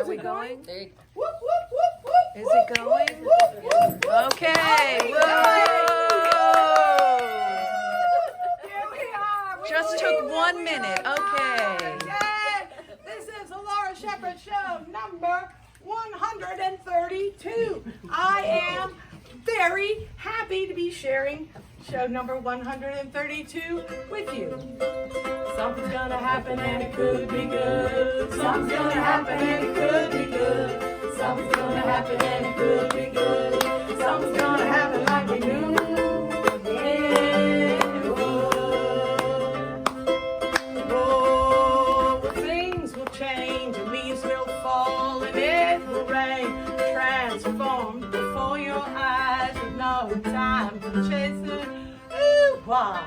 we going? Whoop, whoop, whoop, whoop, Is it going? Whoop, whoop, whoop. Okay. Here we are. Just took 1 minute. Okay. Yeah. This is the Laura Shepherd Show number 132. I am very happy to be sharing show number 132 with you. Something's gonna happen and it could be good. Something's gonna happen and it could be good. Something's gonna happen and it could be good. Something's gonna happen like we knew it would. Oh, things will change and leaves will fall and it will rain. Transformed before your eyes with no time to chase it. Ooh, why?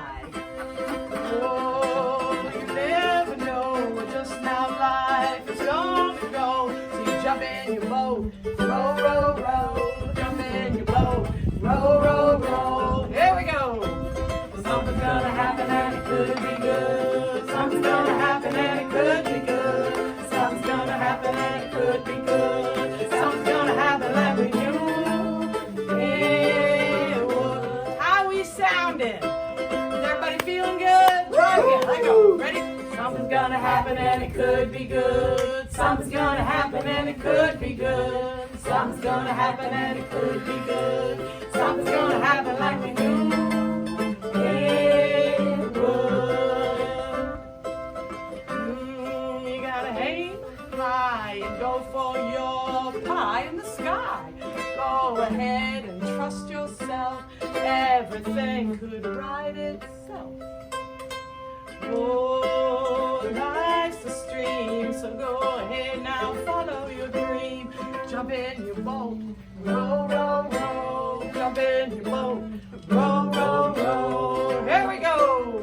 Oh, you never know just how life is gonna go. So you jump in your boat, row, row, row. Jump in your boat, row, row, row. Here we go. Something's gonna happen and it could be good. Something's gonna happen and it could be good. Something's gonna happen and it could be good. Something's gonna happen like we knew it would. How we sounding? Is everybody feeling good? Try again. Let go. Ready? Something's gonna happen and it could be good. Something's gonna happen and it could be good. Something's gonna happen and it could be good. Something's gonna happen like we knew it would. You gotta aim high and go for your pie in the sky. Go ahead and trust yourself. Everything could right itself. Oh, life's a stream, so go ahead now, follow your dream. Jump in your boat, row, row, row. Jump in your boat, row, row, row. Here we go.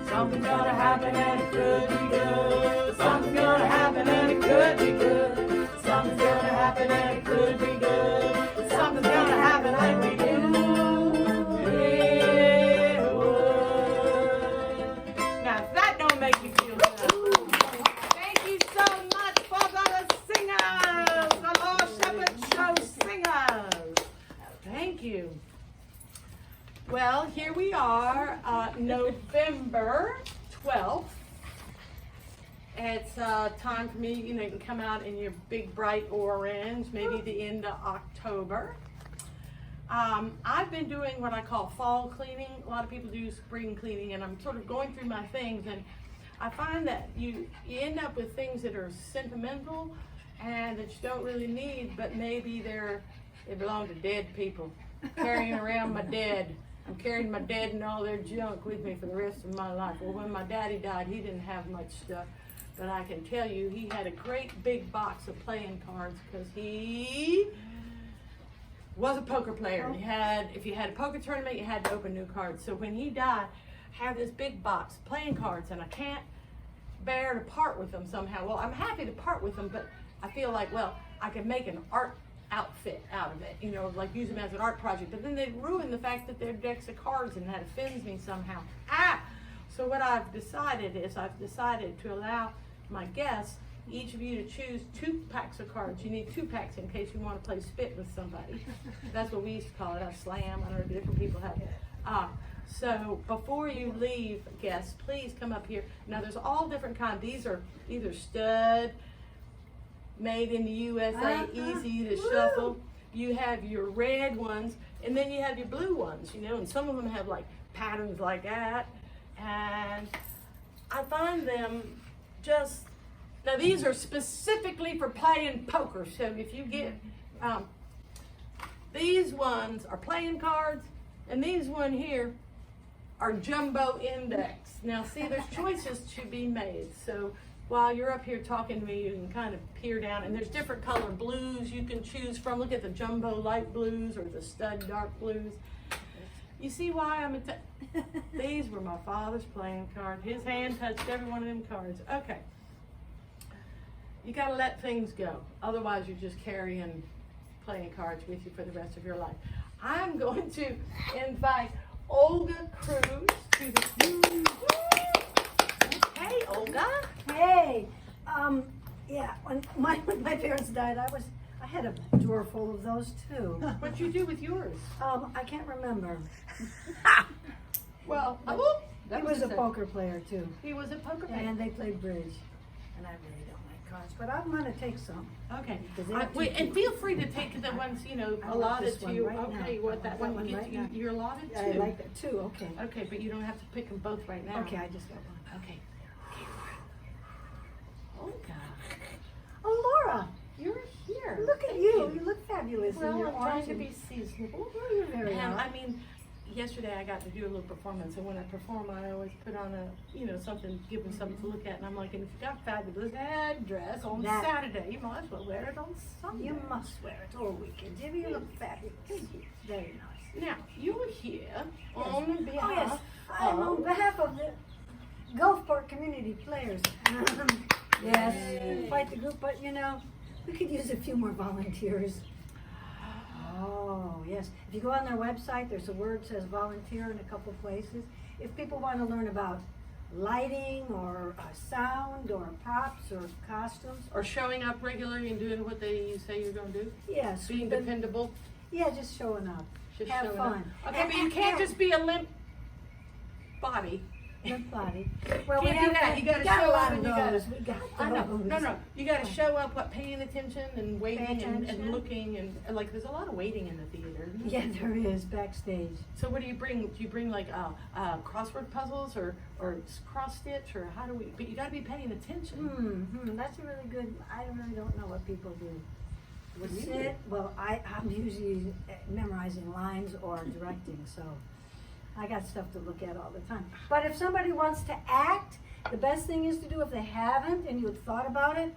Something's gonna happen and it could be good. Something's gonna happen and it could be good. Something's gonna happen and it could be good. Something's gonna happen like we knew it would. Now if that don't make you feel good, thank you so much for the singers, the Laura Shepherd Show singers. Thank you. Well, here we are, November 12th. It's time for me, you can come out in your big bright orange, maybe the end of October. I've been doing what I call fall cleaning. A lot of people do spring cleaning, and I'm sort of going through my things, and I find that you end up with things that are sentimental and that you don't really need, but maybe they belong to dead people. Carrying around my dead. I'm carrying my dead and all their junk with me for the rest of my life. Well, when my daddy died, he didn't have much stuff. But I can tell you, he had a great big box of playing cards because he was a poker player. If you had a poker tournament, you had to open new cards. So when he died, I have this big box of playing cards, and I can't bear to part with them somehow. Well, I'm happy to part with them, but I feel like, well, I could make an art outfit out of it, like use them as an art project. But then they ruin the fact that they're decks of cards, and that offends me somehow. So what I've decided is to allow my guests, each of you, to choose 2 packs of cards. You need 2 packs in case you want to play spit with somebody. That's what we used to call it, a slam. I don't know if different people have it. So before you leave, guests, please come up here. Now there's all different kinds. These are either stud, made in the USA, easy to shuffle. You have your red ones, and then you have your blue ones, and some of them have like patterns like that. And I find them now these are specifically for playing poker. So if you get, these ones are playing cards, and these one here are jumbo index. Now see, there's choices to be made. So while you're up here talking to me, you can kind of peer down, and there's different color blues you can choose from. Look at the jumbo light blues or the stud dark blues. You see why these were my father's playing card. His hand touched every one of them cards. Okay. You gotta let things go. Otherwise you're just carrying playing cards with you for the rest of your life. I'm going to invite Olga Kruse to the... Hey, Olga. Hey, Yeah, when my parents died, I had a drawer full of those too. What'd you do with yours? I can't remember. Well, He was a poker player too, He was a poker player. and they played bridge. And I really don't like cards, but I'm gonna take some. Okay. Because they're Wait, too and feel free to take the ones, I want allotted this to one you. right now. Okay, you want that I want one? that one right now. You're allotted I to? like that too, okay. Okay, but you don't have to pick them both right now. Okay, I just got one. Okay. Olga, Oh, Laura, you're here. look at Thank you. You look fabulous in Well, your I'm trying orange to and- be seasonable. Oh, you're very And well. I mean, yesterday I got to do a little performance, and when I perform, I always put on something, give them something to look at, and I'm like, and if you got a fabulous headdress on That- Saturday, you might as well wear it on Sunday. You must wear it all weekend. Jimmy, you look fabulous. Very nice. Now, you're here on behalf Oh, yes. I'm on behalf of the Gulfport community players. Yes, quite the group, but we could use a few more volunteers. Oh, yes. If you go on their website, there's a word that says volunteer in a couple places. If people want to learn about lighting or sound or props or costumes, or showing up regularly and doing what they say you're going to do, yes, being we've been- dependable, yeah, just showing up. just Have showing fun. up. Okay, but you can't just be a limp body. Limp body. Well, Can't do that. You gotta got show a lot up of and you gotta- those. We got I know. those. No. You got to show up, paying attention and waiting Pay and attention. looking and like there's a lot of waiting in the theater. Isn't there? Yeah, there is backstage. So what do you bring? Do you bring like crossword puzzles or cross stitch or how do we? But you got to be paying attention. That's a really good. I really don't know what people do. What do you Sit. Well, I'm usually memorizing lines or directing, so I got stuff to look at all the time. But if somebody wants to act, the best thing is to do, if they haven't and you've thought about it,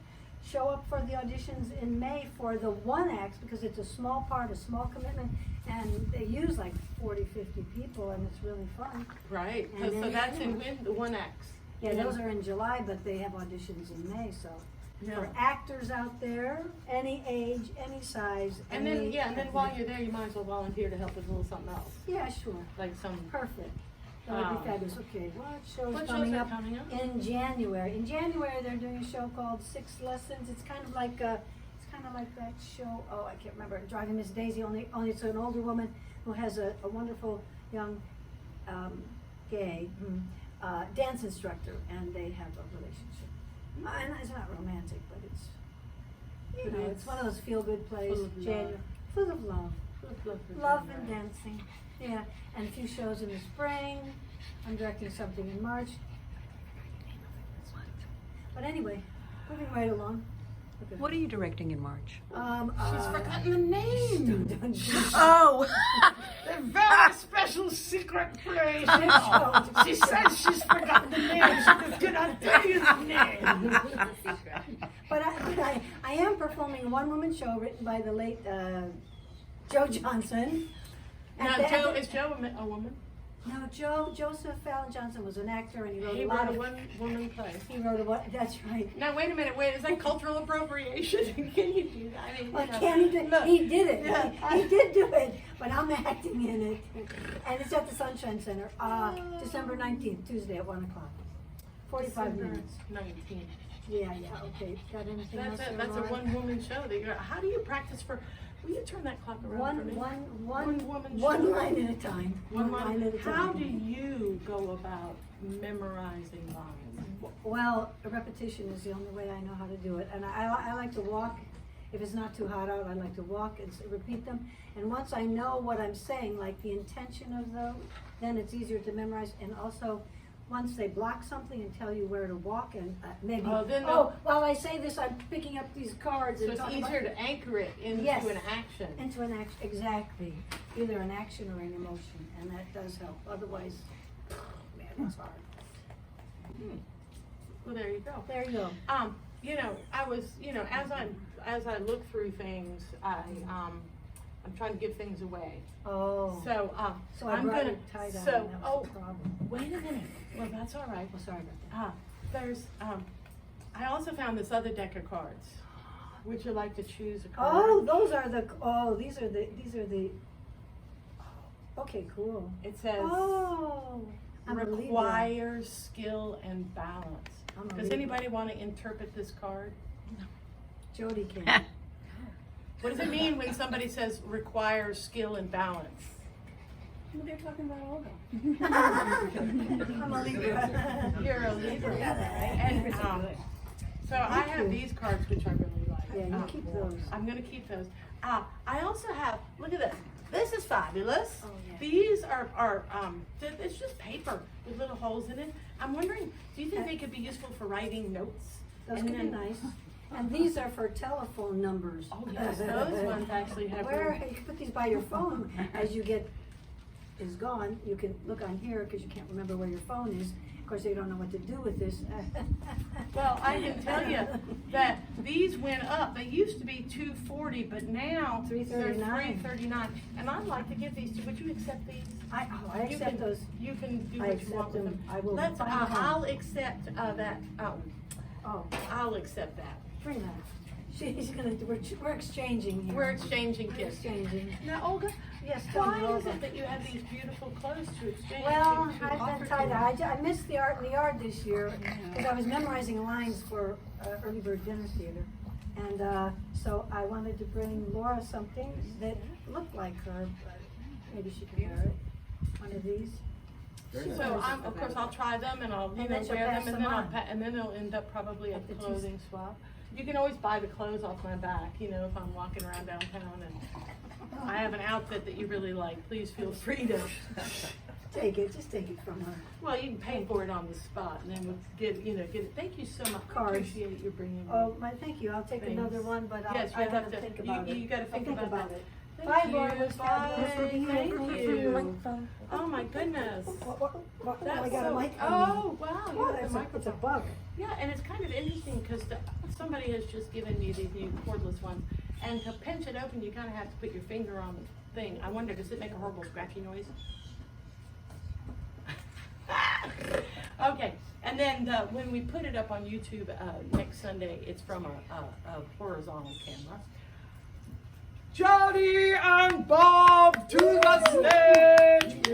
show up for the auditions in May for the one act, because it's a small part, a small commitment, and they use like 40, 50 people, and it's really fun. Right. And So then- that's in when the one acts. Yeah, those are in July, but they have auditions in May, so. Yeah. For actors out there, any age, any size. And then while you're there, you might as well volunteer to help with a little something else, Yeah, sure. like some. Perfect. That would be fabulous. Okay, what shows What coming shows are up? coming up? In January? In January, they're doing a show called 6 Lessons. It's kind of like that show. Oh, I can't remember. Driving Miss Daisy. Only it's an older woman who has a wonderful young gay dance instructor, and they have a relationship. And it's not romantic, but it's it's one of those feel-good plays. Full of love. January, full of love. Love and January. dancing, yeah, and a few shows in the spring. I'm directing something in March. But anyway, moving right along. Okay. What are you directing in March? She's forgotten the name. Oh! A very special secret place. show. She says she's forgotten the name. She did not tell you the name. But I am performing a one-woman show written by the late Joe Johnson. Now, And Joe, is Joe a woman? No, Joseph Fallon Johnson was an actor, and he wrote He a lot wrote a of. one-woman play. He wrote a what? That's right. Now, wait a minute. Is that cultural appropriation? Can you do that? I mean, Well, can he do? Look. He did it. Yeah, He did do it, but I'm acting in it, and it's at the Sunshine Center, December 19th, Tuesday at 1 o'clock. 45 minutes. 19. Yeah. Okay. Got anything else? That's a one-woman show. How do you practice for? Will you turn that clock around for me? One woman one show. line at a time. One line at a time. How do you go about memorizing lines? Well, a repetition is the only way I know how to do it, and I like to walk. If it's not too hot out, I like to walk and repeat them. And once I know what I'm saying, like the intention of those, then it's easier to memorize. And also, once they block something and tell you where to walk, and maybe, while I say this, I'm picking up these cards. So and it's talking easier about, to anchor it into Yes. an action. into an action, exactly. Either an action or an emotion, and that does help. Otherwise, man, it's hard. Well, there you go. There you go. I was, as I look through things, I'm trying to give things away. Oh. So, So I I'm brought gonna. your tie-dye, So, and that was the problem. wait a minute. Well, that's all right. Oh, sorry about that. There's, I also found this other deck of cards. Would you like to choose a card? Oh, these are the, okay, cool. It says Oh. I'm a Libra. requires skill and balance. I'm a Does Libra. anybody want to interpret this card? Jody can. What does it mean when somebody says requires skill and balance? Well, they're talking about Olga. I'm a Libra. You're a Libra. Yeah. And, so I have these cards, which I really like. Yeah, you keep those. I'm gonna keep those. I also have, look at this. This is fabulous. Oh, yeah. These are it's just paper with little holes in it. I'm wondering, do you think they could be useful for writing notes? Those And could be then- nice. And these are for telephone numbers. Oh, yes, those ones actually have. Where, you can put these by your phone as you get, is gone. You can look on here because you can't remember where your phone is. Of course, you don't know what to do with this. Well, I can tell you that these went up. They used to be $240, but now they're $339. $339. And I'd like to give these to. Would you accept these? I You accept can- those. You can do I what you want accept with them. them. I will Let's. find them. I'll accept that. Oh, I'll accept that. bring that. She's gonna, we're exchanging here. We're exchanging We're gifts. exchanging. Now, Olga, Yes, tell me, why is Olga. it that you have these beautiful clothes to exchange? Well, to I've offer been to tied me? up. I missed the art in the yard this year because I was memorizing lines for Early Bird Dinner Theater. And so I wanted to bring Laura something that looked like her, but maybe she can wear it. One of these. So of course I'll try them and I'll And then she'll wear pass them them and on. and then they'll end up probably at At the the clothing swap. You can always buy the clothes off my back, you know, if I'm walking around downtown and I have an outfit that you really like, please feel free to. Take it, just take it from her. Well, you can pay for it on the spot and then we'll get it. Thank you so much. I Cards. appreciate you bringing me. Oh, thank you. I'll take Thanks. another one, but Yes, I you have gotta to, think about it. you gotta think I'll about that. it. Thank Bye, you. Laura. It was fabulous Bye. meeting you. Thank you. Oh my goodness. What, That's I got a so, mic. oh, wow, you Oh, have the it's microphone. a bug. Yeah, and it's kind of interesting because somebody has just given me these new cordless ones. And to pinch it open, you kind of have to put your finger on the thing. I wonder, does it make a horrible scratchy noise? Okay, and then when we put it up on YouTube next Sunday, it's from a horizontal camera. Jody and Bob to the stage!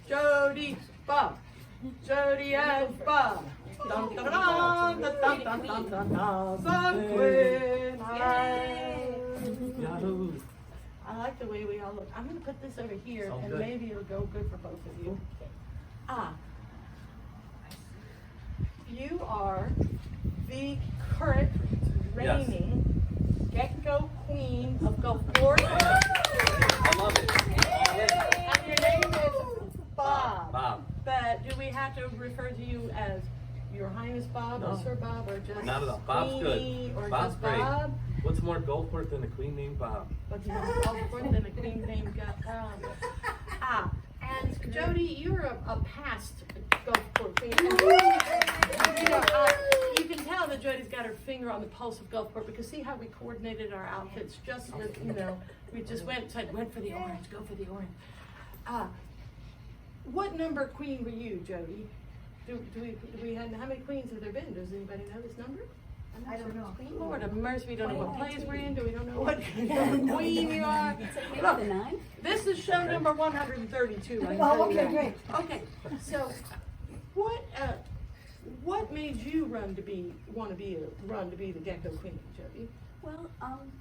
Jody, Bob. Jody and Bob. Dun, dun, dun, dun, dun, dun, dun, dun, dun. Sun Queen. Yahoo! I like the way we all look. I'm gonna put this over here Sounds and good. maybe it'll go good for both of you. You are the current reigning Gecko Queen of Gulfport. I love it. And your name is Bob. Bob. But do we have to refer to you as Your Highness Bob or No. Sir Bob or just Not at all. Bob's good. Queenie or Bob's just great. Bob? What's more Gulfport than a queen named Bob? What's more Gulfport than a queen named Bob? And Jody, you're a past Gulfport queen. You know, you can tell that Jody's got her finger on the pulse of Gulfport because see how we coordinated our outfits just with, we just went for the orange, go for the orange. What number queen were you, Jody? Do we have, how many queens have there been? Does anybody know this number? I don't know. Lord of mercy, we don't know what plays we're in, we don't know what queen you are. Look, The 9? this is show number 132. I can Oh, tell you okay, that. great. Okay, so what made you want to be the Gecko Queen, Jody? Well,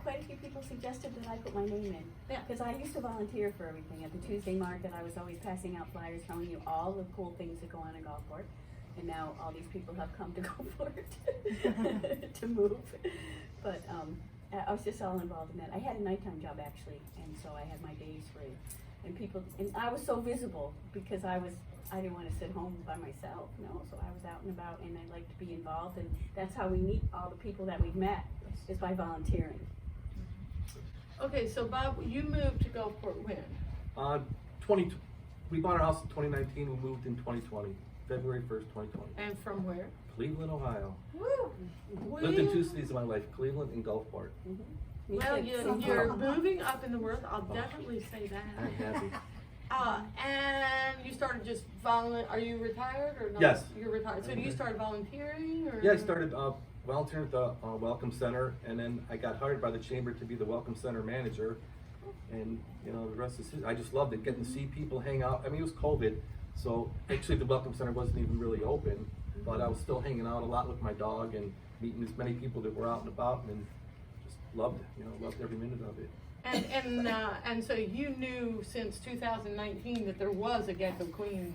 quite a few people suggested that I put my name in. Yeah. Because I used to volunteer for everything. At the Tuesday market, I was always passing out flyers telling you all the cool things that go on in Gulfport. And now all these people have come to Gulfport to move. But I was just all involved in that. I had a nighttime job actually, and so I had my days free. And I was so visible because I didn't want to sit home by myself, so I was out and about and I like to be involved, and that's how we meet all the people that we've met, is by volunteering. Okay, so Bob, you moved to Gulfport when? We bought our house in 2019, we moved in 2020, February 1st, 2020. And from where? Cleveland, Ohio. Woo! Lived in two cities of my life, Cleveland and Gulfport. Me Well, too. you're moving up in the world, I'll definitely say I'm that. happy. And you started just are you retired or not? Yes. You're retired, so you started volunteering or? Yeah, I started volunteering at the Welcome Center, and then I got hired by the chamber to be the Welcome Center manager. And the rest is I just loved it, getting to see people hang out. I mean, it was COVID, so actually the Welcome Center wasn't even really open. but I was still hanging out a lot with my dog and meeting as many people that were out and about, and just loved it, loved every minute of it. And so you knew since 2019 that there was a Gecko Queen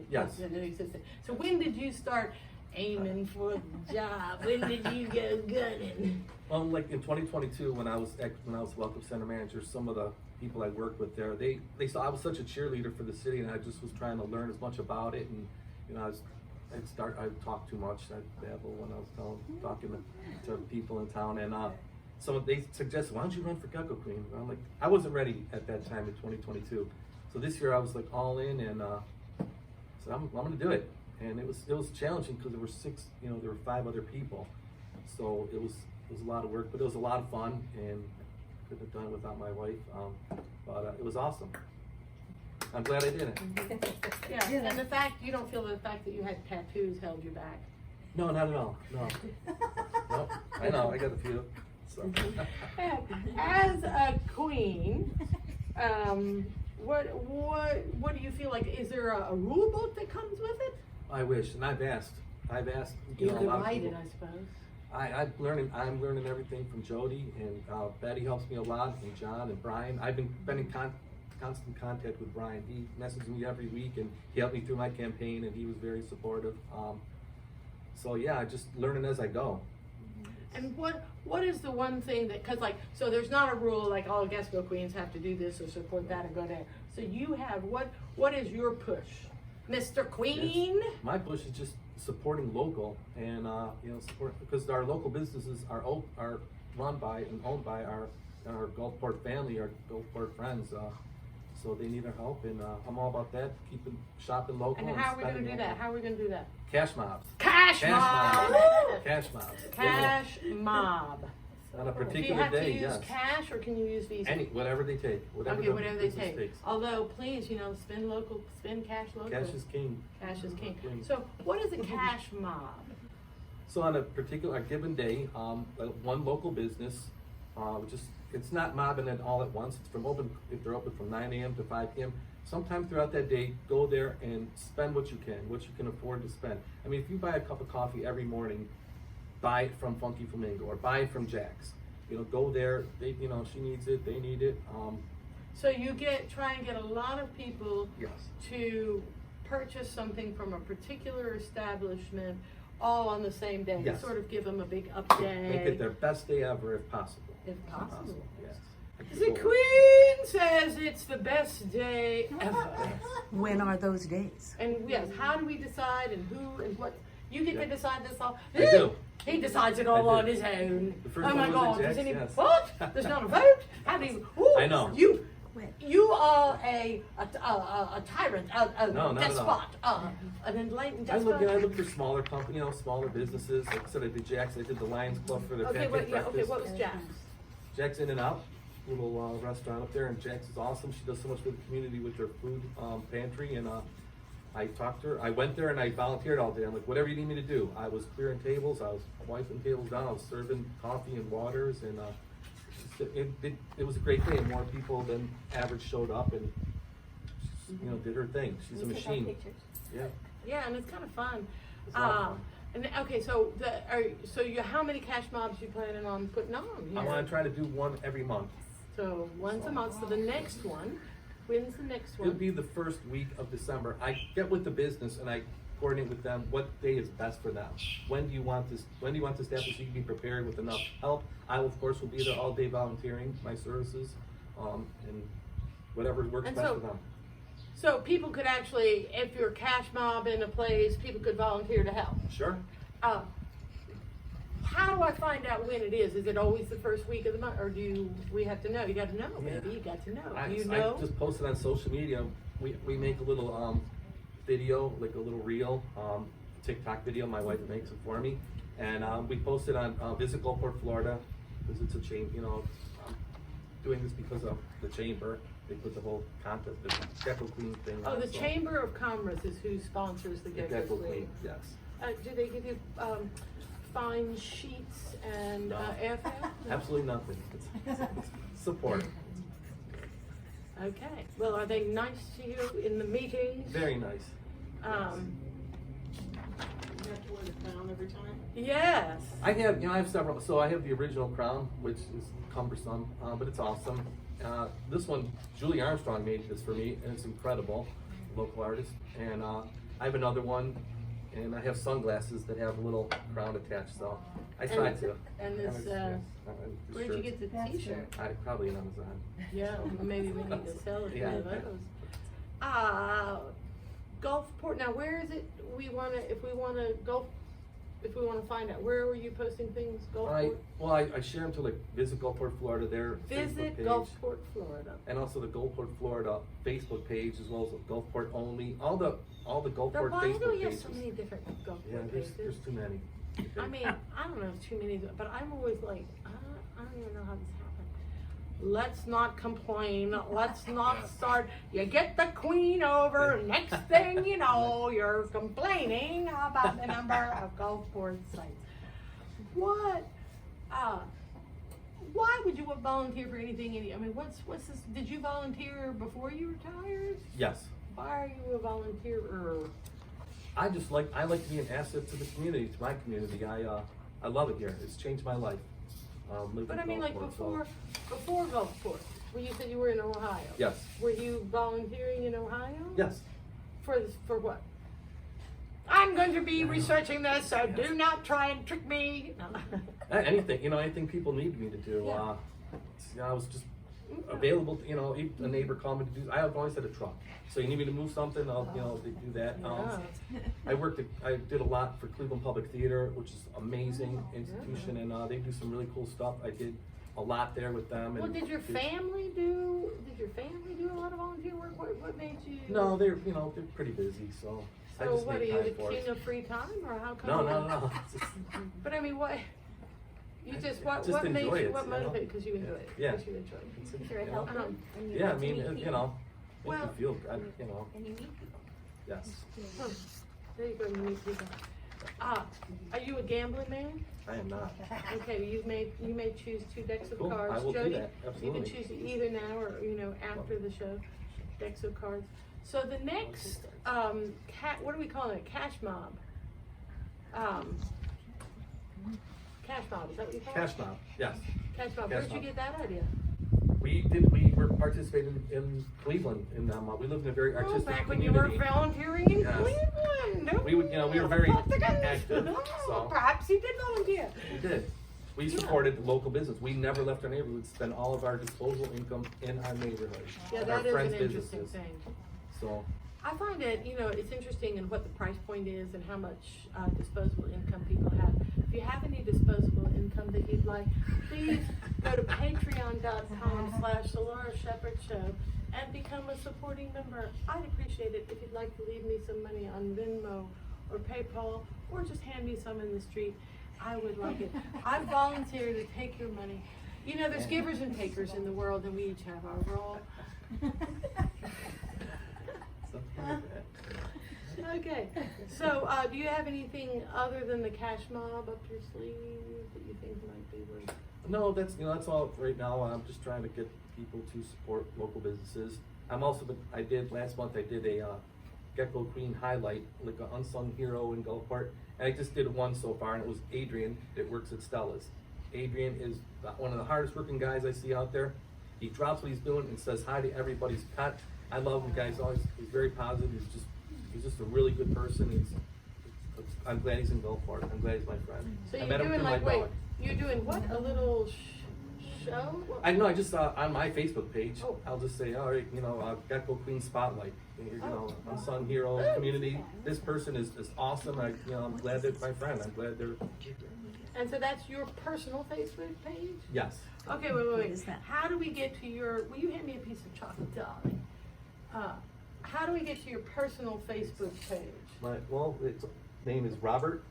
Yes. president that existed. So when did you start aiming for the job? When did you go gunning? Well, like in 2022, when I was Welcome Center manager, some of the people I worked with there, they saw I was such a cheerleader for the city, and I just was trying to learn as much about it, and I'd talk too much. I'd babble when I was talking to people in town, and so they suggested, why don't you run for Gecko Queen? And I'm like, I wasn't ready at that time in 2022. So this year I was like all in, and said I'm gonna do it. And it was challenging because there were there were 5 other people. So it was a lot of work, but it was a lot of fun, and I couldn't have done it without my wife. But it was awesome. I'm glad I did it. Yeah, and you don't feel the fact that you had tattoos held you back? No, not at all. No. No, I know, I got a few. So. As a queen, what do you feel like? Is there a rule book that comes with it? I wish, and I've asked. You a could lot of write it, people. I suppose. I'm learning everything from Jody, and Betty helps me a lot, and John and Brian. I've been in constant contact with Brian. He messages me every week, and he helped me through my campaign, and he was very supportive. So yeah, just learning as I go. And what is the one thing that, so there's not a rule like all Gecko Queens have to do this or support that or go there. So you have, what is your push? Mr. Queen? My push is just supporting local, and support, because our local businesses are run by and owned by our Gulfport family, our Gulfport friends. So they need our help, and I'm all about that. Keeping shopping local. And how are we going to spending do that? local. How are we going to do that? Cash mobs. Cash mob! Cash mobs. Cash mob. On a Do you particular have to day, use yes. cash or can you use Visa? Whatever they take. Whatever Okay, the whatever they business take. takes. Although, please, spend local, spend cash local. Cash is king. Cash is king. King. So, what is a cash mob? So on a given day, one local business, it's not mobbing it all at once. It's if they're open from 9 a.m. to 5 p.m. Sometime throughout that day, go there and spend what you can afford to spend. I mean, if you buy a cup of coffee every morning, buy it from Funky Flamingo or buy it from Jack's. Go there. She needs it. They need it. So you try and get a lot of people Yes. to purchase something from a particular establishment all on the same day. Yes. Sort of give them a big up day. Make it their best day ever if possible. If possible. Yes. The Queen says it's the best day ever. When are those days? And yes, how do we decide and who and what? You get to decide this all. I do. He decides it all I on do. his own. The first Oh my one was God! at Does Jack's, any yes. what? There's not a vote. How do you? Ooh, I know. You are a tyrant, a No, not at despot, an enlightened I despot. look for smaller companies, smaller businesses. Like I said, I did Jack's. I did the Lions Club for their Okay, pancake breakfast. what was Jack's? Jack's In and Out, little restaurant up there, and Jack's is awesome. She does so much for the community with her food pantry, and I talked to her. I went there and I volunteered all day. I'm like, whatever you need me to do. I was clearing tables, I was wiping tables down, I was serving coffee and waters, and it was a great day. More people than average showed up and did her thing. She's a machine. Yeah. Yeah, and it's kind of fun. It's a lot of fun. And okay, so how many cash mobs you planning on putting on? I here? want to try to do one every month. So once a month. So the next one, when's the next It'll one? be the first week of December. I get with the business and I coordinate with them what day is best for them. When do you want this? When do you want this to happen so you can be prepared with enough help? I of course will be there all day volunteering my services, and whatever works And best so- for them. So people could actually, if you're a cash mob in a place, people could volunteer to help. Sure. How do I find out when it is? Is it always the first week of the month, or do we have to know? You got to know, Yeah. baby. You got to know. I Do you know? just posted on social media. We make a little video, like a little reel, TikTok video. My wife makes it for me, and we posted on Visit Gulfport, Florida, because it's a chain. I'm doing this because of the chamber. They put the whole contest, the Gecko Queen thing. Oh, on, the so- Chamber of Commerce is who sponsors the The Gecko Gecko Queen. Queen, yes. Do they give you fine sheets and No. airfare? Absolutely nothing. It's support. Okay. Well, are they nice to you in the meetings? Very nice. You have to wear the crown every time? Yes. I have several. So I have the original crown, which is cumbersome, but it's awesome. This one, Julie Armstrong made this for me, and it's incredible, local artist. And I have another one, and I have sunglasses that have a little crown attached. So I tried to. And this, where'd you get the T-shirt? I probably on Amazon. Yeah, maybe we need to sell it. Yeah. For those. Gulfport. Now, where is it? If we want to find out, where were you posting things? Gulfport. I share them to like Visit Gulfport, Florida. Their Visit Facebook page, Gulfport, Florida. and also the Gulfport, Florida Facebook page, as well as the Gulfport only. All the Gulfport Why do Facebook we have pages. so many different Gulfport Yeah, pages? there's too many. I mean, I don't know if too many, but I'm always like, I don't even know how this happened. Let's not complain. Let's not start. You get the queen over. Next thing you know, you're complaining about the number of Gulfport sites. What? Why would you volunteer for anything? I mean, what's this? Did you volunteer before you retired? Yes. Why are you a volunteer? I like to be an asset to the community, to my community. I love it here. It's changed my life. Living But I in mean, like Gulfport, before Gulfport, when you said you were in Ohio. Yes. Were you volunteering in Ohio? Yes. For what? I'm going to be researching this, so do not try and trick me. No. Anything people need me to do. Yeah. I was just available. If a neighbor called me to do. I've always had a truck, so you need me to move something, I'll do that. Yeah. I did a lot for Cleveland Public Theater, which is an amazing institution, and they do some really cool stuff. I did a lot there with them. Well, And did your family do a lot of volunteer work? What made you? No, they're pretty busy, so I So just what are make you, time the for king it. of free time, or how come? No. It's just- But I mean, what? You just what? Just What made enjoy you? it, What you know? motivated? Because you enjoy it. Yeah. Because you enjoy it. it's- Sure, it helped Um, them, and you Yeah, I get to mean, meet make people, me feel, and you meet people. yes. Huh. There you go, you meet people. Are you a gambling man? I am not. Okay, you may choose 2 decks of Cool, cards. I will do Jody, that, you absolutely. can choose either now or after the show. Decks of cards. So the next what do we call it? Cash mob. Cash mob. Is that what you call it? Cash mob, yes. Cash mob. Cash Where'd you mob. get that idea? We were participating in Cleveland, we lived in a very artistic Back when community. you were volunteering in Yes. Cleveland. We were very Active. active, so. Perhaps you did volunteer. We did. We supported the local business. We never left our neighborhood. We'd spend all of our disposable income in our neighborhood. Yeah, and that our is friends' an interesting businesses. thing. So, I find it, it's interesting in what the price point is and how much disposable income people have. If you have any disposable income that you'd like, please go to patreon.com/TheLauraShepherd Show and become a supporting member. I'd appreciate it if you'd like to leave me some money on Venmo or PayPal, or just hand me some in the street. I would like it. I volunteer to take your money. There's givers and takers in the world, and we each have our role. something like that. Okay, so do you have anything other than the cash mob up your sleeve that you think might be worth? No, that's all right now. I'm just trying to get people to support local businesses. Last month I did a Gecko Queen highlight, like an unsung hero in Gulfport. And I just did one so far, and it was Adrian that works at Stella's. Adrian is one of the hardest working guys I see out there. He drops what he's doing and says hi to everybody's pet. I love him, guys. He's very positive. He's just a really good person. I'm glad he's in Gulfport. I'm glad he's my friend. So I you're met him doing through my dog. you're doing what? A little show? I know. I just on my Facebook page, Oh. I'll just say, all right, Gecko Queen Spotlight. Oh. Unsung hero community. This person is awesome. I'm glad they're my friend. I'm glad they're. And so that's your personal Facebook page? Yes. Okay, wait. What is that? How do we get to will you hand me a piece of chocolate, darling? How do we get to your personal Facebook page? Its name is Robert.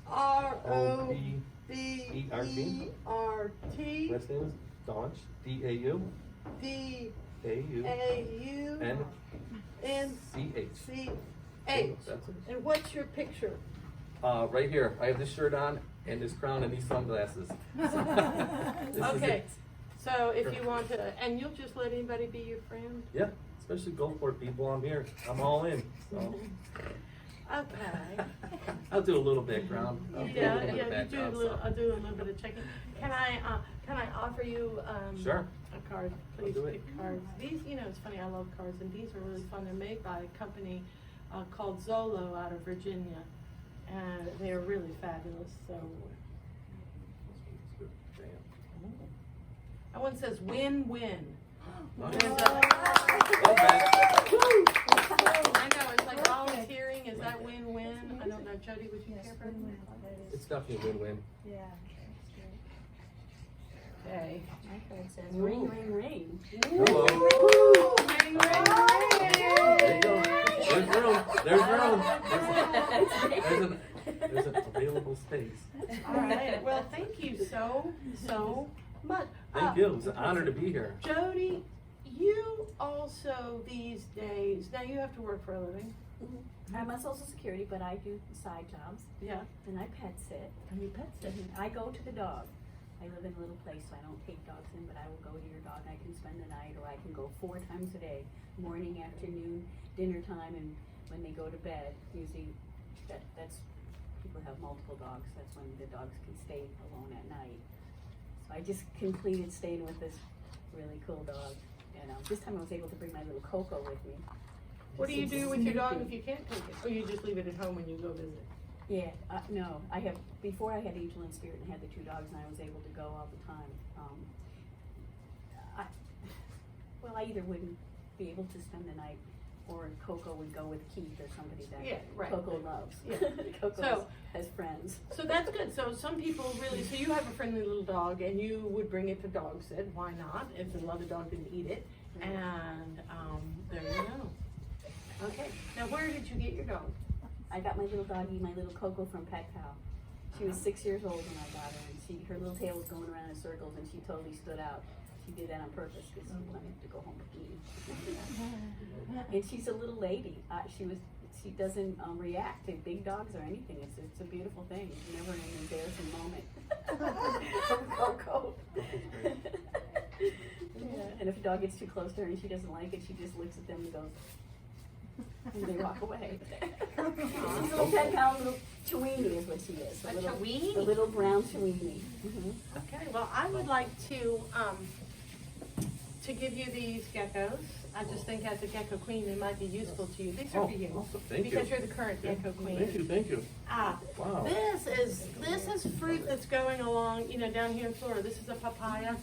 ROBERT. Last name is Daunch. DAU. DAUNCH. That's it. And what's your picture? Right here. I have this shirt on and this crown and these sunglasses. This is Okay, it. so if you want to, and you'll just let anybody be your friend? Yeah, especially Gulfport people. I'm here. I'm all in. So. Okay. I'll do a little background. I'll do a Yeah, little bit of yeah, you do a background little, stuff. I'll do a little bit of checking. Can I offer you, Sure. a card? Please do it. pick cards. These, it's funny, I love cards, and these are really fun. They're made by a company, called Zolo out of Virginia, and they're really fabulous, so. That one says win-win. Nice. There's Well, I know, it's like volunteering, is that win-win? I don't know, Jody, would you care for it? it's definitely a win-win. Yeah. Okay. My card says ring, ring, ring. Hello. Ring, ring, There you go. ring. There's room. There's room. There's an available space. All right, well, thank you so much. Thank you. It was an honor to be here. Jody, you also these days, now you have to work for a living. I'm on Social Security, but I do side jobs, Yeah. and I pet sit. And you pet sit. I go to the dog. I live in a little place, so I don't take dogs in, but I will go to your dog, and I can spend the night, or I can go 4 times a day, morning, afternoon, dinner time, and when they go to bed. Usually, that's people have multiple dogs. That's when the dogs can stay alone at night. So I just completed staying with this really cool dog. This time I was able to bring my little Coco with me. What do you do with your dog if you can't take it? Or you just leave it at home when you go visit? Yeah, no, before I had Angel and Spirit and had the 2 dogs, and I was able to go all the time. I either wouldn't be able to spend the night, or Coco would go with Keith or somebody that Yeah, right. Coco loves. Yeah. Coco has friends. So that's good. So some people really, so you have a friendly little dog and you would bring it to dog sit. Why not? If the other dog didn't eat it. And there you go. Okay. Now where did you get your dog? I got my little doggie, my little Coco from Pet Pal. She was 6 years old when I got her, and her little tail was going around in circles, and she totally stood out. She did that on purpose because she wanted to go home with me. And she's a little lady. She doesn't react to big dogs or anything. It's a beautiful thing. It's never an embarrassing moment. Coco. Yeah. And if a dog gets too close to her and she doesn't like it, she just looks at them and goes, and they walk away. She's a little Pet Pal, little Chewini is what she is. A Chewini? The little brown Chewini. Okay. Well, I would like to give you these geckos. I just think as a gecko queen, they might be useful to you. These are for you. Awesome. Thank you. Because you're the current gecko queen. Thank you. Wow. This is fruit that's going along, down here in Florida. This is a papaya.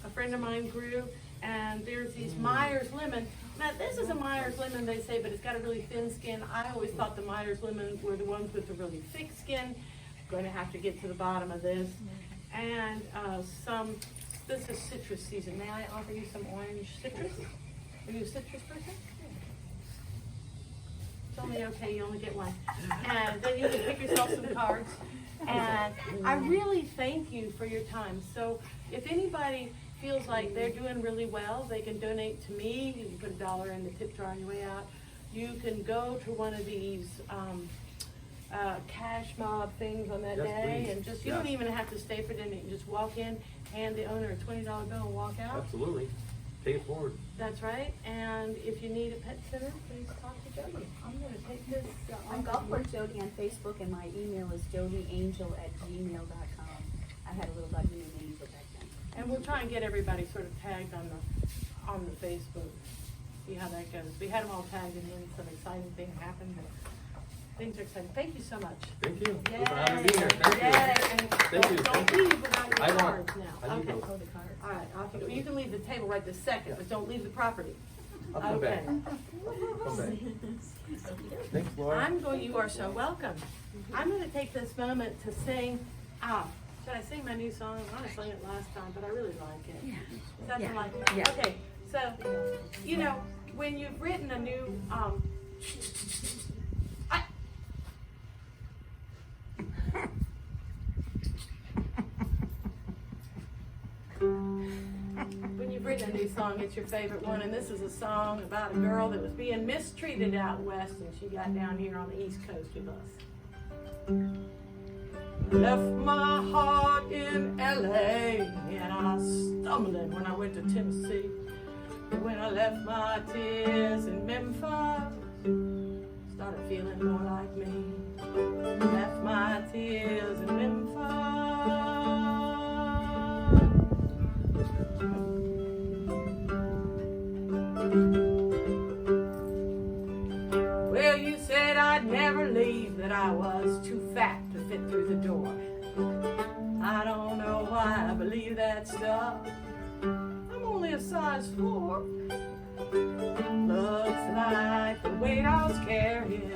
A friend of mine grew, and there's these Myers lemon. Now this is a Myers lemon, they say, but it's got a really thin skin. I always thought the Myers lemons were the ones with the really thick skin. I'm going to have to get to the bottom of this. And this is citrus season. May I offer you some orange citrus? Are you a citrus person? It's only okay, you only get one. And then you can pick yourself some cards. And I really thank you for your time. So if anybody feels like they're doing really well, they can donate to me. You can put $1 in the tip jar on your way out. You can go to one of these cash mob things on that Yes, day, please. and you don't even have to stay for dinner. You can just walk in, hand the owner a $20 bill and walk out. Absolutely. Pay it forward. That's right. And if you need a pet sitter, please talk to Jody. I'm going to take this. I'm Gulfport Jody on Facebook, and my email is jodyangel@gmail.com. I had a little doggy named Angel back then. And we'll try and get everybody sort of tagged on the Facebook. See how that goes. We had them all tagged, and then some exciting thing happened. But things are exciting. Thank you so much. Thank you. Yay. It was an honor to be here. Thank Yay. you. And Thank you. don't leave without your I won't. cards now. I need Okay. those. Oh, the cards. All right. Off you go. You can leave the table right this second, but don't leave the property. I'll come back. Come back. Thanks, Laura. You are so welcome. I'm going to take this moment to sing. Should I sing my new song? I sang it last time, but I really like it. Is that like it? Yeah. Okay. So, when you've written a new when you've written a new song, it's your favorite one, and this is a song about a girl that was being mistreated out west, and she got down here on the East Coast with us. Left my heart in LA, and I stumbled when I went to Tennessee. When I left my tears in Memphis, started feeling more like me. Left my tears in Memphis. Well, you said I'd never leave, that I was too fat to fit through the door. I don't know why I believe that stuff. I'm only a size 4. Looks like the weight I was carrying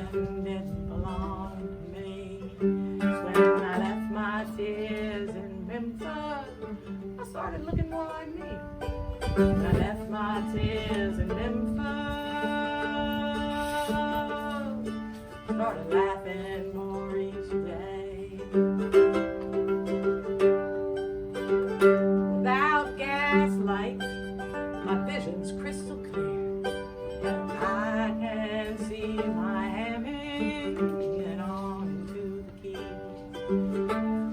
didn't belong to me. When I left my tears in Memphis, I started looking more like me. When I left my tears in Memphis, started laughing more each day. Without gaslight, my vision's crystal clear. I can see my hand hanging on to the key.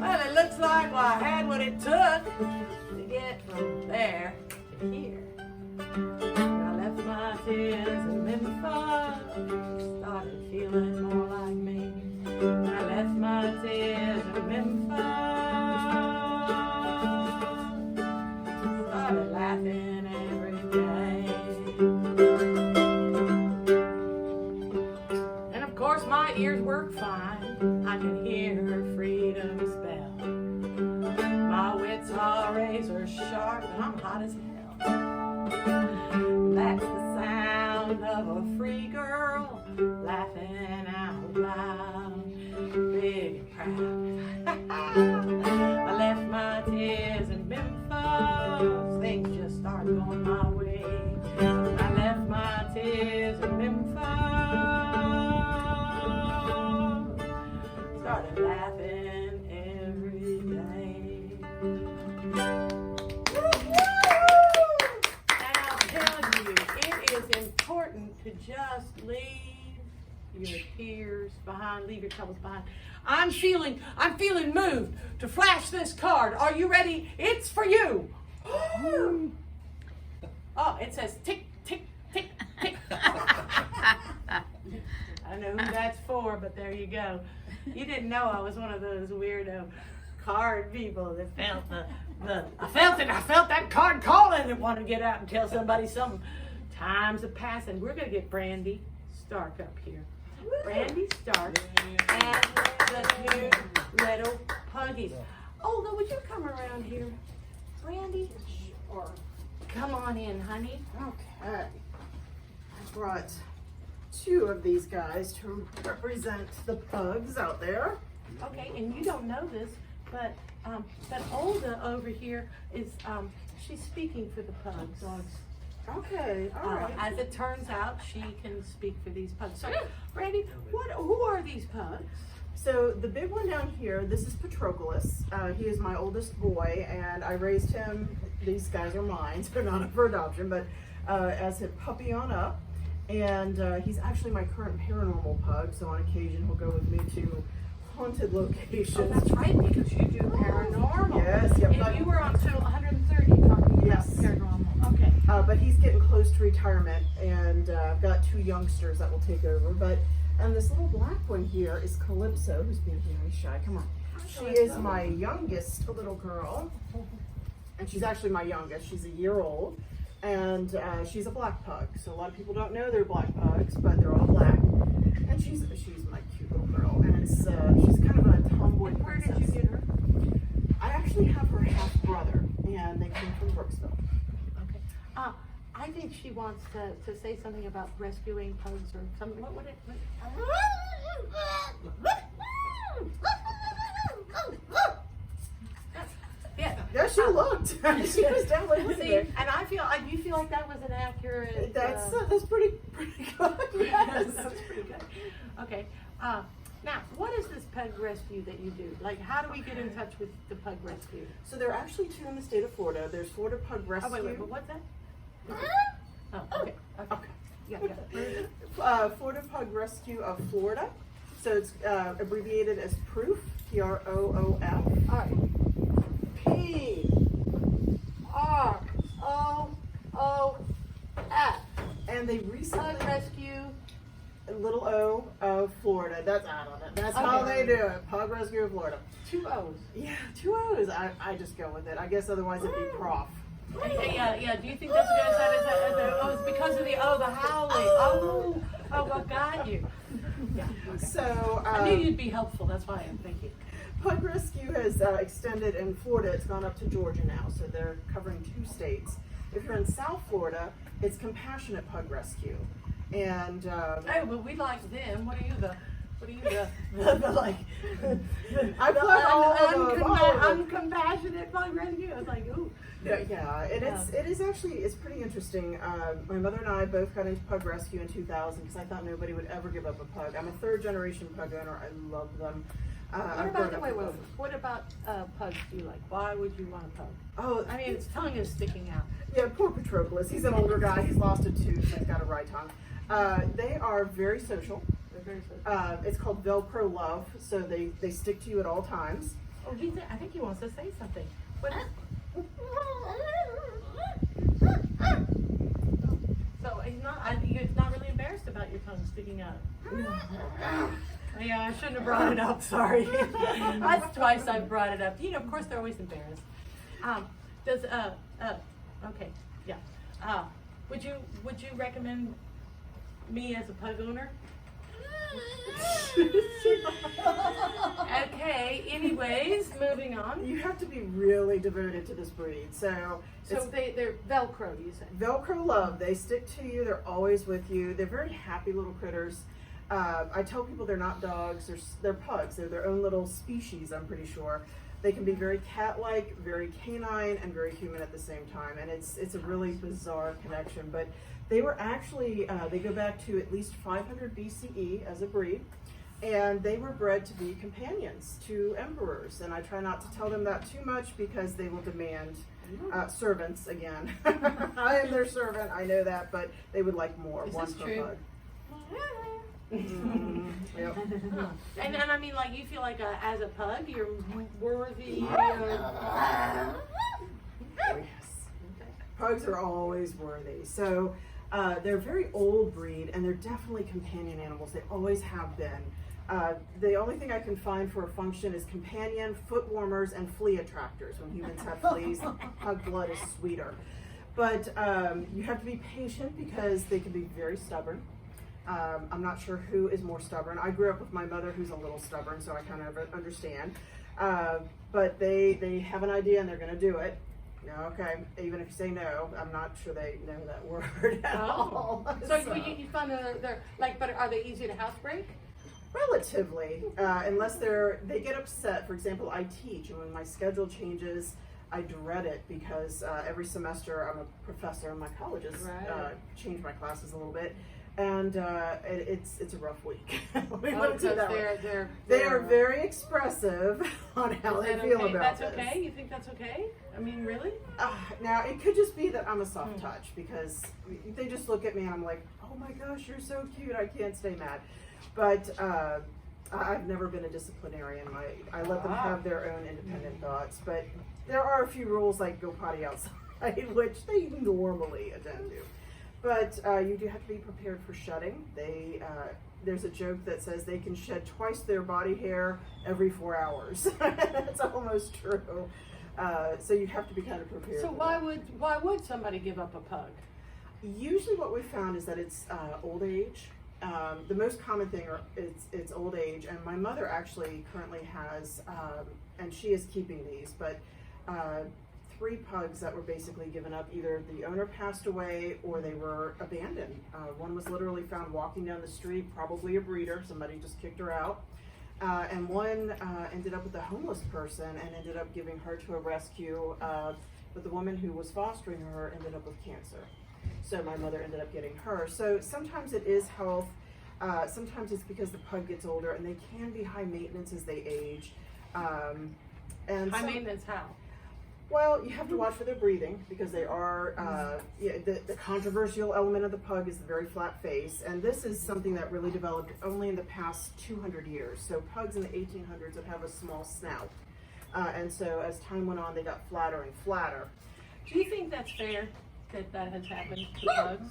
Well, it looks like I had what it took to get from there to here. When I left my tears in Memphis, started feeling more like me. When I left my tears in Memphis, started laughing every day. And of course my ears work fine. I can hear her freedom's bell. My wits are razor sharp and I'm hot as hell. That's the sound of a free girl laughing out loud, big and proud. I left my tears in Memphis, things just started going my way. I left my tears in Memphis, started laughing every day. And I'll tell you, it is important to just leave your tears behind, leave your troubles behind. I'm feeling moved to flash this card. Are you ready? It's for you. Oh, it says tick, tick, tick, tick. I don't know who that's for, but there you go. You didn't know I was one of those weirdo card people that felt I felt that card calling and wanted to get out and tell somebody something. Times are passing. We're gonna get Brandy Stark up here. Brandy Stark and the 2 little puggies. Olga, would you come around here? Brandy? Or come on in, honey. Okay. I brought 2 of these guys to represent the pugs out there. Okay, and you don't know this, but Olga over here is she's speaking for the pugs. Okay, all right. As it turns out, she can speak for these pugs. So, Brandy, who are these pugs? So the big one down here, this is Patroclus. He is my oldest boy, and I raised him. These guys are mine, so not up for adoption, but as a puppy on up. And he's actually my current paranormal pug, so on occasion he'll go with me to haunted locations. Oh, that's right, because you do paranormal. Yes, yep. And you were on channel 130 talking about Yes. paranormal. Okay. But he's getting close to retirement, and I've got 2 youngsters that will take over. And this little black one here is Calypso, who's being very shy. Come on. She is my youngest little girl, and she's actually my youngest. She's a year old, and she's a black pug. So a lot of people don't know they're black pugs, but they're all black. And she's my cute little girl, and she's kind of a tomboy Where princess. did you get her? I actually have her half brother, and they came from Brooksville. Okay. I think she wants to say something about rescuing pugs or something. What would it? Yeah. Yeah, she looked. She was definitely with See, there. and you feel like that was an accurate. That's pretty good. Yes. That was pretty good. Okay. Now, what is this pug rescue that you do? Like, how do we get in touch with the pug rescue? So there are actually 2 in the state of Florida. There's Florida Pug Rescue. Oh, wait, but what's that? Oh, okay. Okay. Yeah. Florida Pug Rescue of Florida. So it's abbreviated as PROOF, PROOF. All right. PROOF. And they recently, Pug rescue. little O, it. That's how they do it. Pug Rescue of Florida. 2 O's. Yeah, 2 O's. I just go with it. I guess otherwise it'd be prof. Yeah. Do you think that's good? Oh, it's because of the howling. Oh, I got you. Yeah. Okay. So I knew you'd be helpful. That's why I'm thinking. Pug Rescue has extended in Florida. It's gone up to Georgia now, so they're covering 2 states. If you're in South Florida, it's Compassionate Pug Rescue, and Oh, well, we like them. What are you the like? I put all of them. Uncompassionate Pug Rescue. I was like, ooh. Yeah, and it is actually pretty interesting. My mother and I both got into Pug Rescue in 2000 because I thought nobody would ever give up a pug. I'm a 3rd generation pug owner. I love them. What about pugs do you like? Why would you want a pug? Oh, I mean, its tongue is sticking out. yeah, poor Patroclus. He's an older guy. He's lost a tooth. He's got a right tongue. They are very social. They're very social. It's called Velcro love, so they stick to you at all times. Oh, I think he wants to say something. What? So he's not really embarrassed about your tongue sticking out. Yeah, I shouldn't have brought it up. Sorry. That's twice I've brought it up. Of course they're always embarrassed. Okay, yeah. Would you recommend me as a pug owner? Okay. Anyways, moving on. You have to be really devoted to this breed. So They're Velcro, you say? Velcro love. They stick to you. They're always with you. They're very happy little critters. I tell people they're not dogs. They're pugs. They're their own little species. I'm pretty sure. They can be very cat-like, very canine, and very human at the same time. And it's a really bizarre connection. But they were actually they go back to at least 500 BCE as a breed. And they were bred to be companions to emperors. And I try not to tell them that too much because they will demand servants again. I am their servant, I know that, but they would like more. Is one this per true? pug. Yep. Huh. And I mean, like, you feel like as a pug, you're worthy of... Oh, yes. Pugs are always worthy. So they're a very old breed, and they're definitely companion animals. They always have been. The only thing I can find for a function is companion, foot warmers, and flea attractors. When humans have fleas, pug blood is sweeter. But you have to be patient because they can be very stubborn. I'm not sure who is more stubborn. I grew up with my mother who's a little stubborn, so I kind of understand. But they have an idea and they're going to do it. Okay, even if you say no, I'm not sure they know that word at all. So you find they're like, but are they easy to housebreak? Relatively, unless they get upset. For example, I teach, and when my schedule changes, I dread it because every semester I'm a professor, and my colleges change my classes a little bit, and it's a rough week. They are very expressive on how they feel about this. That's okay? You think that's okay? I mean, really? Now, it could just be that I'm a soft touch because they just look at me and I'm like, oh my gosh, you're so cute, I can't stay mad. But I've never been a disciplinarian. I let them have their own independent thoughts. But there are a few rules like go potty outside, which they normally attend to. But you do have to be prepared for shedding. There's a joke that says they can shed twice their body hair every 4 hours. That's almost true. So you have to be kind of prepared. So why would somebody give up a pug? Usually what we found is that it's old age. The most common thing it's old age, and my mother actually currently has, and she is keeping these, but 3 pugs that were basically given up. Either the owner passed away or they were abandoned. One was literally found walking down the street, probably a breeder, somebody just kicked her out. And one ended up with a homeless person and ended up giving her to a rescue, but the woman who was fostering her ended up with cancer. So my mother ended up getting her. So sometimes it is health, sometimes it's because the pug gets older, and they can be high maintenance as they age. And High maintenance how? Well, you have to watch for their breathing because they are, the controversial element of the pug is the very flat face. And this is something that really developed only in the past 200 years. So pugs in the 1800s would have a small snout. And so as time went on, they got flatter and flatter. Do you think that's fair that has happened to pugs?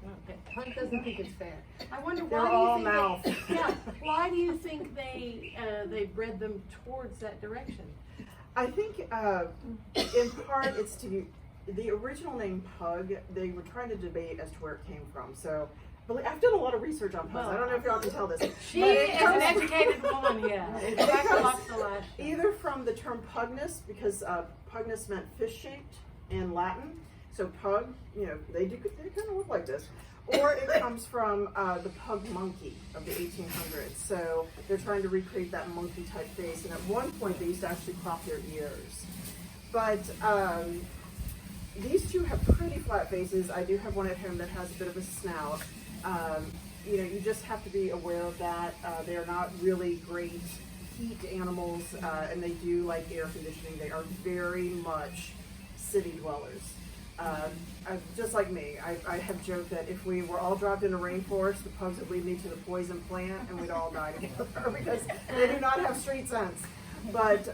Okay. Pug doesn't think it's fair. I wonder They're why all do you mouth. think yeah, why do you think they bred them towards that direction? I think in part it's to the original name pug. They were trying to debate as to where it came from. So I've done a lot of research on pugs. I don't know if y'all can tell this. She but it is comes an educated woman, yeah. It comes off the last one. either from the term pugnus, because pugnus meant fish-shaped in Latin. So pug, they kind of look like this. Or it comes from the pug monkey of the 1800s. So they're trying to recreate that monkey type face. And at one point they used to actually crop their ears. But these two have pretty flat faces. I do have one at home that has a bit of a snout. You just have to be aware of that. They are not really great heat animals, and they do like air conditioning. They are very much city dwellers. Just like me, I have joked that if we were all dropped in a rainforest, the pugs would lead me to the poison plant, and we'd all die together because they do not have street sense. But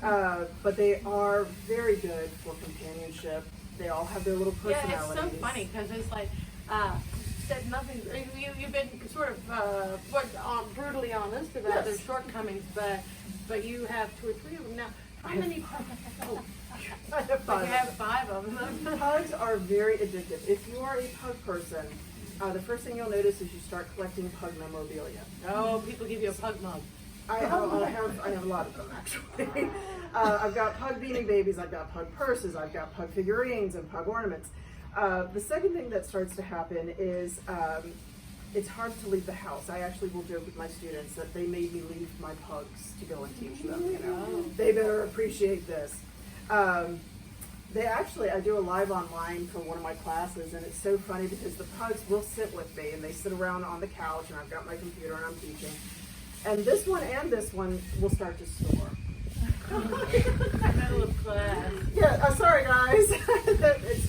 they are very good for companionship. They all have their little personalities. Yeah, it's so funny because it's like said nothing. You've been sort of brutally honest about their shortcomings, but you have 2 or 3 of them now. How many? Oh, I have but you have 5 of them. Pugs are very addictive. If you are a pug person, the first thing you'll notice is you start collecting pug memorabilia. Oh, people give you a pug mug. I have a lot of them actually. I've got pug beanie babies, I've got pug purses, I've got pug figurines and pug ornaments. The second thing that starts to happen is it's hard to leave the house. I actually will joke with my students that they made me leave my pugs to go and teach them. They better appreciate this. I do a live online for one of my classes, and it's so funny because the pugs will sit with me and they sit around on the couch, and I've got my computer and I'm teaching. And this one will start to snore. Middle of class. Yeah, sorry guys.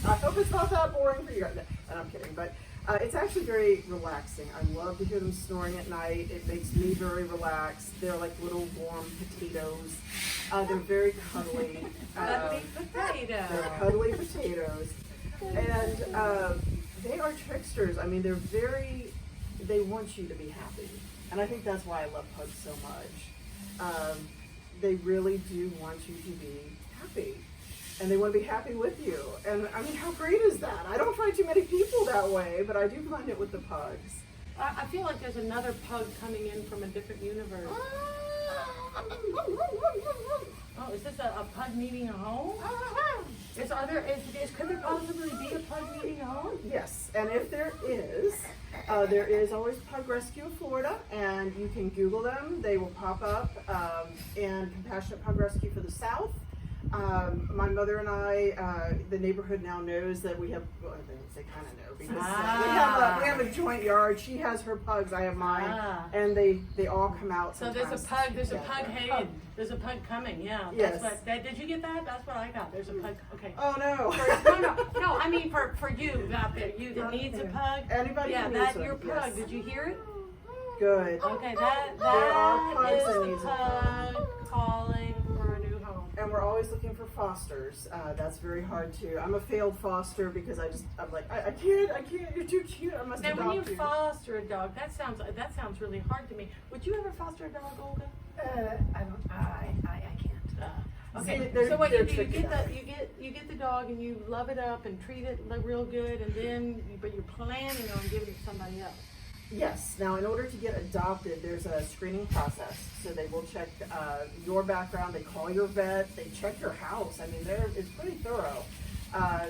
I hope it's not that boring for you guys. And I'm kidding, but it's actually very relaxing. I love to hear them snoring at night. It makes me very relaxed. They're like little warm potatoes. They're very cuddly. Cuddly potato. They're cuddly potatoes. And they are tricksters. I mean, they want you to be happy. And I think that's why I love pugs so much. They really do want you to be happy. And they want to be happy with you. And I mean, how great is that? I don't find too many people that way, but I do find it with the pugs. I feel like there's another pug coming in from a different universe. Oh, is this a pug needing a home? Could there possibly be a pug needing a home? Yes, and if there is always Pug Rescue of Florida, and you can Google them. They will pop up, and Compassionate Pug Rescue for the South. My mother and I, the neighborhood now knows that we have, well, they kind of know because we have a joint yard. She has her pugs, I have mine, and they all come out. So there's a pug headed, there's a pug coming, yeah. Yes. Did you get that? That's what I got. There's a pug, okay. Oh no. No, I mean for you out there, you that needs a pug. Anybody yeah, who that needs your one, pug. yes. Did you hear it? Good. Okay, There are pugs is that the needs a pug calling for a new home. And we're always looking for fosters. That's very hard too. I'm a failed foster because I'm like, I can't, you're too cute, I must Now, adopt when you you. foster a dog, that sounds really hard to me. Would you ever foster a dog, Olga? I can't. Okay, See, so what you they're do, you tricky get that you get the dog and you love it up and treat it real good, and then but you're planning on giving it to somebody else. Yes. Now, in order to get adopted, there's a screening process. So they will check your background. They call your vet. They check your house. I mean, it's pretty thorough.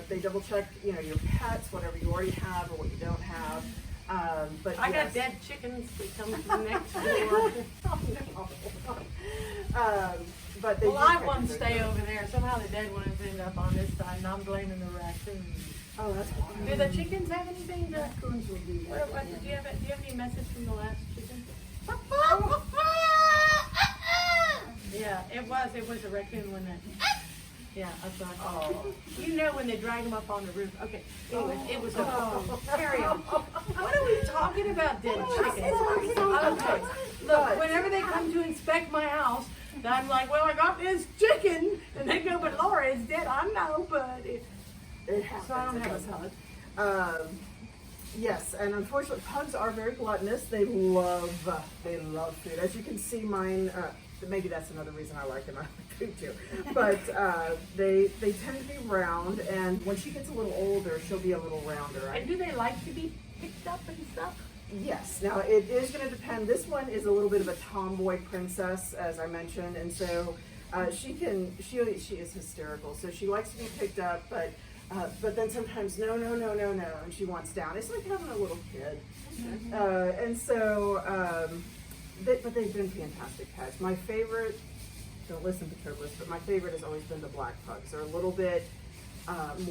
They double check, your pets, whatever you already have or what you don't have. But I yes. got dead chickens that come from next door. Oh, no. But they Well, do I check want to everything. stay over there. Somehow the dead ones end up on this side, and I'm blaming the raccoons. Oh, that's wonderful. Do the chickens have anything to? Raccoons will be there. Do you have any message from the last chicken? Yeah, it was a raccoon, wasn't it? Yeah, that's what I thought. Oh. You know when they drag them up on the roof. Okay, it was carry on. What are we talking about, dead chickens? Okay, look, whenever they come to inspect my house, I'm like, well, I got this chicken, and they go, but Laura is dead. I know, but It happens. so I don't have a It pug. does. Yes, and unfortunately, pugs are very gluttonous. They love food. As you can see, mine. Maybe that's another reason I like them. I like food too. But they tend to be round, and when she gets a little older, she'll be a little rounder. And do they like to be picked up and stuff? Yes. Now it is going to depend. This one is a little bit of a tomboy princess, as I mentioned, and so she is hysterical. So she likes to be picked up, but then sometimes no, and she wants down. It's like having a little kid, and so. But they've been fantastic pets. My favorite, don't listen to Turtles, but my favorite has always been the black pugs. They're a little bit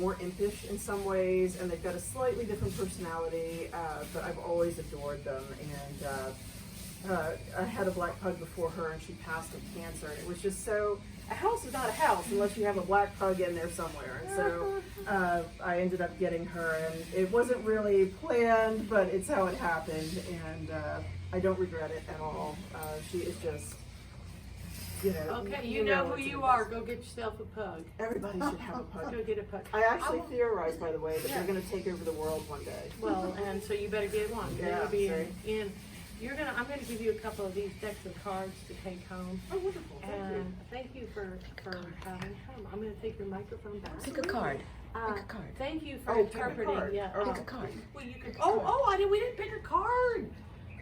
more impish in some ways, and they've got a slightly different personality, but I've always adored them. And I had a black pug before her, and she passed of cancer. And it was just so, a house is not a house unless you have a black pug in there somewhere. And so I ended up getting her, and it wasn't really planned, but it's how it happened. And I don't regret it at all. She is just, you know. Okay, you know who you are. Go get yourself a pug. Everybody should have a pug. Go get a pug. I actually theorized, by the way, that they're going to take over the world one day. Well, and so you better get one. Yeah, It'll be sorry. in. I'm gonna give you a couple of these decks of cards to take home. Oh, wonderful. Thank you. And thank you for having come. I'm gonna take your microphone back. Pick a card. Pick a card. Thank you for Oh, pick a interpreting. card. Yeah. Oh. Pick a card. Well, you could. Pick a card. We didn't pick a card.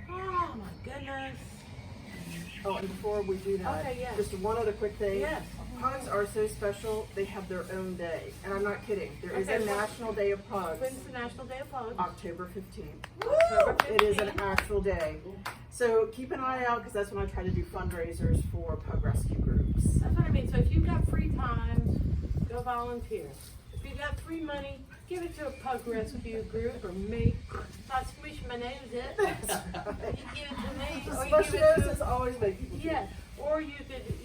Oh my goodness. Oh, and before we do that, Okay, yes. just one other quick thing. Yes. Pugs are so special, they have their own day. And I'm not kidding. There is Okay, a well, National Day of Pugs, When's the National Day of Pugs? October 15th. October It is an 15th. actual day. So keep an eye out, because that's when I try to do fundraisers for pug rescue groups. That's what I mean. So if you've got free time, go volunteer. If you've got free money, give it to a pug rescue group or me. Not squish my nose up. You give it to me. Or you Special give it notices to always make people feel. yeah. Or you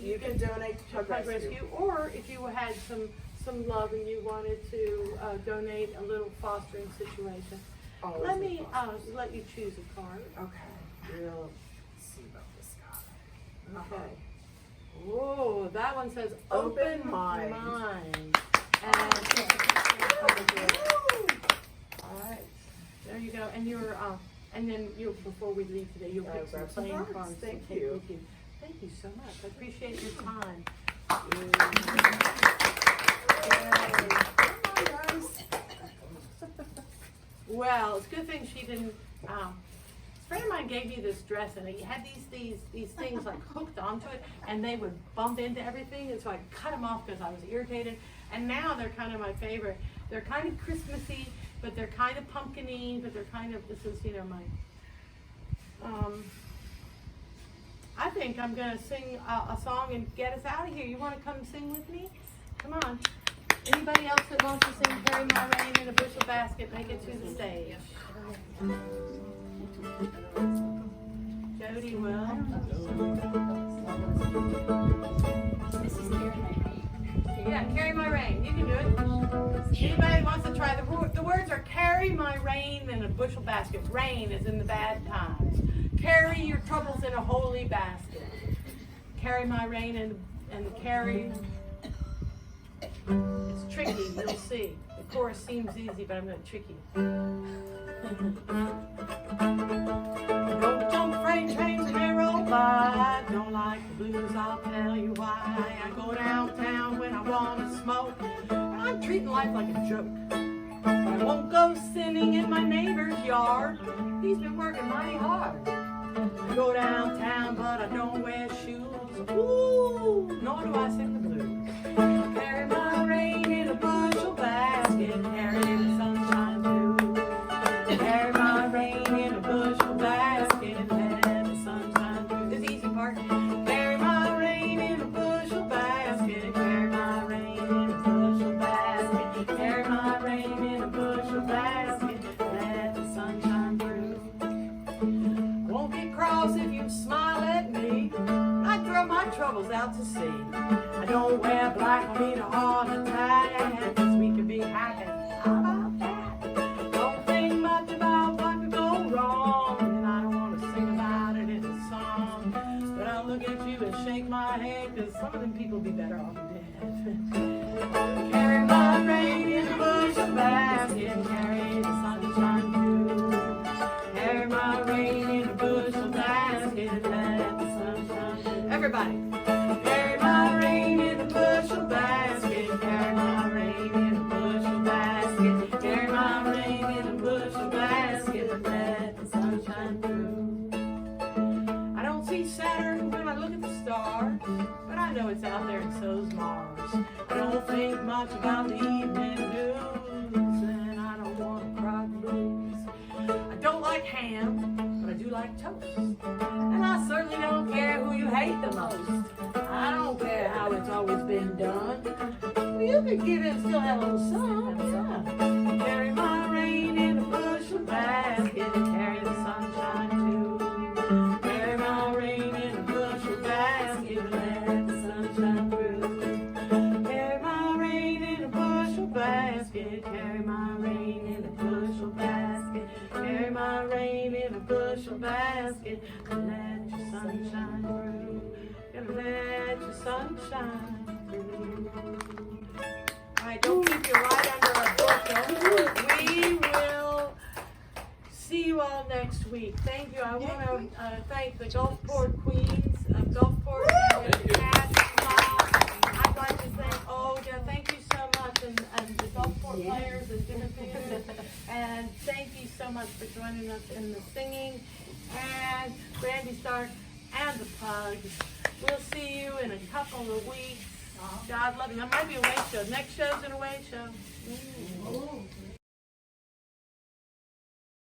You can donate to to pug rescue. Or if you had some love and you wanted to donate a little fostering situation. Always Let make me fun. let you choose a card. Okay. Let's see about this guy. Okay. Whoa, that one says Open open mind. mind. And all right, there you go. And you're and then you before we leave today, you'll pick some grab some playing cards. cards. to Thank take you. with you. Thank you so much. I appreciate your time. Well, it's a good thing she didn't. A friend of mine gave me this dress, and it had these things like hooked onto it, and they would bump into everything, and so I cut them off because I was irritated. And now they're kind of my favorite. They're kind of Christmassy, but they're kind of pumpkin-y, but they're kind of, this is, my, I think I'm going to sing a song and get us out of here. You want to come sing with me? Come on. Anybody else that wants to sing Carry My Rain in a Bushel Basket, make it to the stage. Jody will. This is Yeah, carry my rain. You can do it. Anybody wants to try the words are carry my rain in a bushel basket. Rain is in the bad times. Carry your troubles in a holy basket. Carry my rain and the carry. It's tricky, you'll see. The chorus seems easy, but I'm going to trick you. Don't jump freight trains and they roll by. Don't like the blues, I'll tell you why. I go downtown when I want to smoke. I'm treating life like a joke. I won't go sinning in my neighbor's yard. He's been working mighty hard. I go downtown, but I don't wear shoes. Ooh, nor do I sing the blues. Carry my rain in a bushel basket, carry the sunshine too. Carry my rain in a bushel basket, let the sunshine through. This is the easy part. Carry my rain in a bushel basket, carry my rain in a bushel basket, carry my rain in a bushel basket, let the sunshine through. I won't be cross if you smile at me. I throw my troubles out to sea. I don't wear black or need a heart attack, 'cause we could be happy. How about that? Don't think much about what could go wrong, and I don't want to sing about it in a song. But I'll look at you and shake my head, 'cause some of them people be better off dead. Carry my rain in a bushel basket, carry the sunshine too. I know it's out there and so's Mars. I don't think much about the evening news, and I don't want to cry blues. I don't like ham, but I do like toast. And I certainly don't care who you hate the most. I don't care how it's always been done. Well, you could give in and still have a little sun. Yeah. Carry my rain in a bushel basket and carry the sunshine too. Carry my rain in a bushel basket and let the sunshine through. Carry my rain in a bushel basket. Carry my rain in a bushel basket. Carry my rain in a bushel basket and let your sunshine through. Gotta let your sunshine through. Alright, don't keep you right under a bushel. We will see you all next week. Thank you. I want to thank the Gulfport Queens of Gulfport and the cast mom. I'd like to thank Olga. Thank you so much, and the Gulfport players and different things. And thank you so much for joining us in the singing. And Brandy Stark and the Pugs. We'll see you in a couple of weeks. God love you. That might be a away show. Next show's an away show. Ooh.